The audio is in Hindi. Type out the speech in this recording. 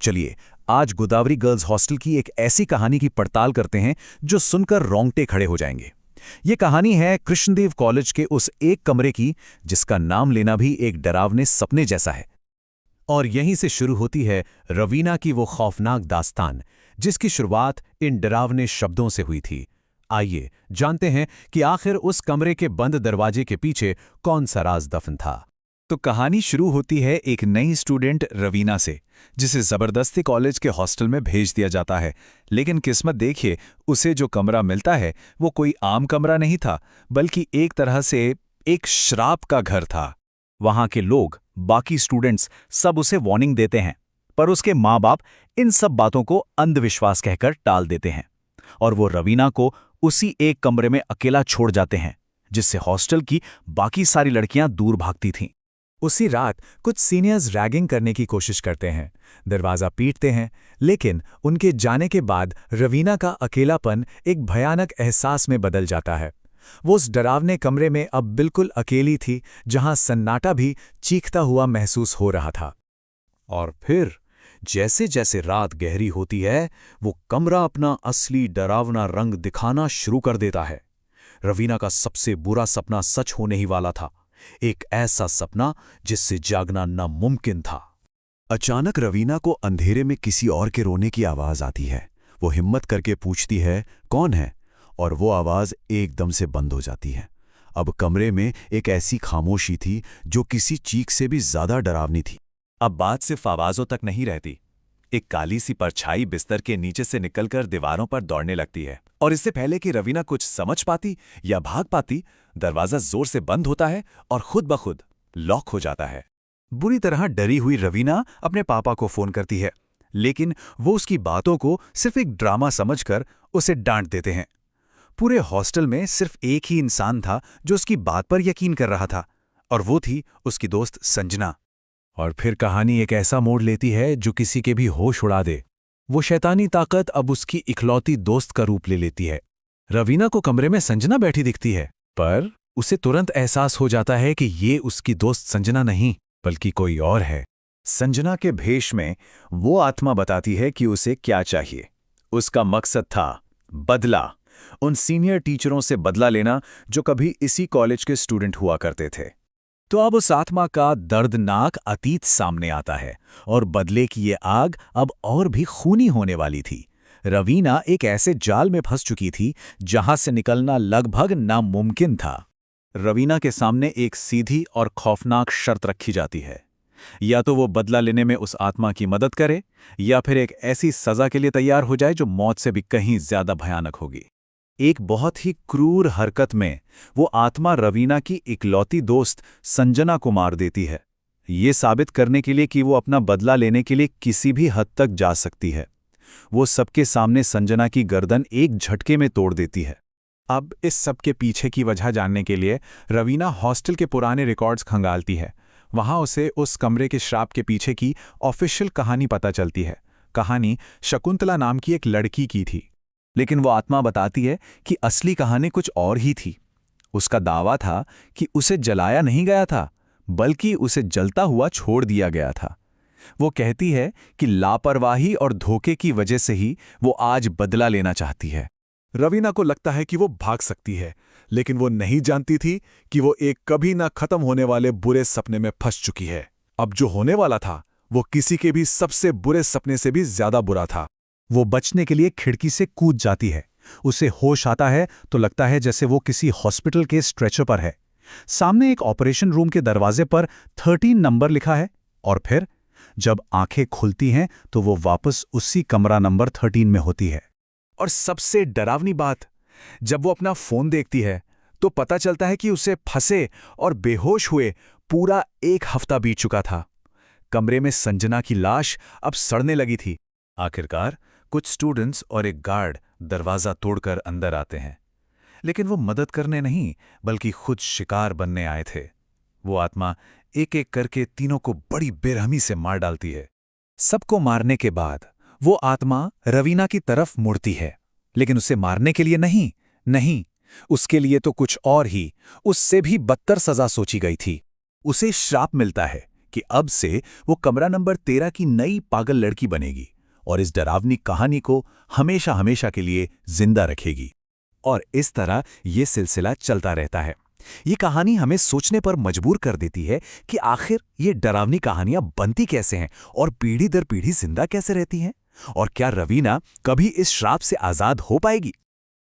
चलिए आज गोदावरी गर्ल्स हॉस्टल की एक ऐसी कहानी की पड़ताल करते हैं जो सुनकर रोंगटे खड़े हो जाएंगे। ये कहानी है कृष्णदेव कॉलेज के उस एक कमरे की जिसका नाम लेना भी एक डरावने सपने जैसा है। और यहीं से शुरू होती है रवीना की वो खौफनाक दास्तान जिसकी शुरुआत इन डरावने शब्दों से हुई थी। आइए जानते हैं कि आखिर उस कमरे के बंद दरवाजे के पीछे कौन सा राज दफन था। तो कहानी शुरू होती है एक नई स्टूडेंट रवीना से, जिसे जबरदस्ती कॉलेज के हॉस्टल में भेज दिया जाता है। लेकिन किस्मत देखिए, उसे जो कमरा मिलता है वो कोई आम कमरा नहीं था, बल्कि एक तरह से एक श्राप का घर था। वहां के लोग, बाकी स्टूडेंट्स सब उसे वार्निंग देते हैं, पर उसके माँ बाप इन सब बातों को अंधविश्वास कहकर टाल देते हैं और वो रवीना को उसी एक कमरे में अकेला छोड़ जाते हैं जिससे हॉस्टल की बाकी सारी लड़कियां दूर भागती थीं। उसी रात कुछ सीनियर्स रैगिंग करने की कोशिश करते हैं, दरवाज़ा पीटते हैं, लेकिन उनके जाने के बाद रवीना का अकेलापन एक भयानक एहसास में बदल जाता है। वो उस डरावने कमरे में अब बिल्कुल अकेली थी, जहां सन्नाटा भी चीखता हुआ महसूस हो रहा था। और फिर जैसे जैसे रात गहरी होती है, वो कमरा अपना असली डरावना रंग दिखाना शुरू कर देता है। रवीना का सबसे बुरा सपना सच होने ही वाला था, एक ऐसा सपना जिससे जागना नामुमकिन था। अचानक रवीना को अंधेरे में किसी और के रोने की आवाज आती है। वो हिम्मत करके पूछती है, कौन है? और वो आवाज एकदम से बंद हो जाती है। अब कमरे में एक ऐसी खामोशी थी जो किसी चीख से भी ज्यादा डरावनी थी। अब बात सिर्फ आवाजों तक नहीं रहती। एक काली सी परछाई बिस्तर के नीचे से निकलकर दीवारों पर दौड़ने लगती है, और इससे पहले कि रवीना कुछ समझ पाती या भाग पाती, दरवाजा जोर से बंद होता है और खुद ब खुद लॉक हो जाता है। बुरी तरह डरी हुई रवीना अपने पापा को फोन करती है, लेकिन वो उसकी बातों को सिर्फ एक ड्रामा समझकर उसे डांट देते हैं। पूरे हॉस्टल में सिर्फ एक ही इंसान था जो उसकी बात पर यकीन कर रहा था, और वो थी उसकी दोस्त संजना। और फिर कहानी एक ऐसा मोड़ लेती है जो किसी के भी होश उड़ा दे। वो शैतानी ताकत अब उसकी इकलौती दोस्त का रूप ले लेती है। रवीना को कमरे में संजना बैठी दिखती है, पर उसे तुरंत एहसास हो जाता है कि ये उसकी दोस्त संजना नहीं, बल्कि कोई और है। संजना के भेष में वो आत्मा बताती है कि उसे क्या चाहिए। उसका मकसद था बदला, उन सीनियर टीचरों से बदला लेना जो कभी इसी कॉलेज के स्टूडेंट हुआ करते थे। तो अब उस आत्मा का दर्दनाक अतीत सामने आता है, और बदले की ये आग अब और भी खूनी होने वाली थी। रवीना एक ऐसे जाल में फंस चुकी थी जहां से निकलना लगभग नामुमकिन था। रवीना के सामने एक सीधी और खौफनाक शर्त रखी जाती है, या तो वो बदला लेने में उस आत्मा की मदद करे, या फिर एक ऐसी सजा के लिए तैयार हो जाए जो मौत से भी कहीं ज्यादा भयानक होगी। एक बहुत ही क्रूर हरकत में वो आत्मा रवीना की इकलौती दोस्त संजना को मार देती है, ये साबित करने के लिए कि वो अपना बदला लेने के लिए किसी भी हद तक जा सकती है। वो सबके सामने संजना की गर्दन एक झटके में तोड़ देती है। अब इस सब के पीछे की वजह जानने के लिए रवीना हॉस्टल के पुराने रिकॉर्ड्स खंगालती है। वहां उसे उस कमरे के श्राप के पीछे की ऑफिशियल कहानी पता चलती है। कहानी शकुंतला नाम की एक लड़की की थी, लेकिन वो आत्मा बताती है कि असली कहानी कुछ और ही थी। उसका दावा था कि उसे जलाया नहीं गया था, बल्कि उसे जलता हुआ छोड़ दिया गया था। वो कहती है कि लापरवाही और धोखे की वजह से ही वो आज बदला लेना चाहती है। रवीना को लगता है कि वो भाग सकती है, लेकिन वो नहीं जानती थी कि वो एक कभी ना खत्म होने वाले बुरे सपने में फंस चुकी है। अब जो होने वाला था वो किसी के भी सबसे बुरे सपने से भी ज्यादा बुरा था। वो बचने के लिए खिड़की से कूद जाती है। उसे होश आता है तो लगता है जैसे वो किसी हॉस्पिटल के स्ट्रेचर पर है। सामने एक ऑपरेशन रूम के दरवाजे पर 13 नंबर लिखा है, और फिर जब आंखें खुलती हैं तो वो वापस उसी कमरा नंबर 13 में होती है। और सबसे डरावनी बात, जब वो अपना फोन देखती है तो पता चलता है कि उसे फंसे और बेहोश हुए पूरा 1 हफ्ता बीत चुका था। कमरे में संजना की लाश अब सड़ने लगी थी। आखिरकार कुछ स्टूडेंट्स और एक गार्ड दरवाजा तोड़कर अंदर आते हैं, लेकिन वो मदद करने नहीं बल्कि खुद शिकार बनने आए थे। वो आत्मा एक एक करके तीनों को बड़ी बेरहमी से मार डालती है। सबको मारने के बाद वो आत्मा रवीना की तरफ मुड़ती है, लेकिन उसे मारने के लिए नहीं, नहीं, उसके लिए तो कुछ और ही, उससे भी बदतर सजा सोची गई थी। उसे श्राप मिलता है कि अब से वो कमरा नंबर 13 की नई पागल लड़की बनेगी और इस डरावनी कहानी को हमेशा हमेशा के लिए जिंदा रखेगी। और इस तरह ये सिलसिला चलता रहता है। ये कहानी हमें सोचने पर मजबूर कर देती है कि आखिर ये डरावनी कहानियां बनती कैसे हैं और पीढ़ी दर पीढ़ी जिंदा कैसे रहती हैं। और क्या रवीना कभी इस श्राप से आजाद हो पाएगी?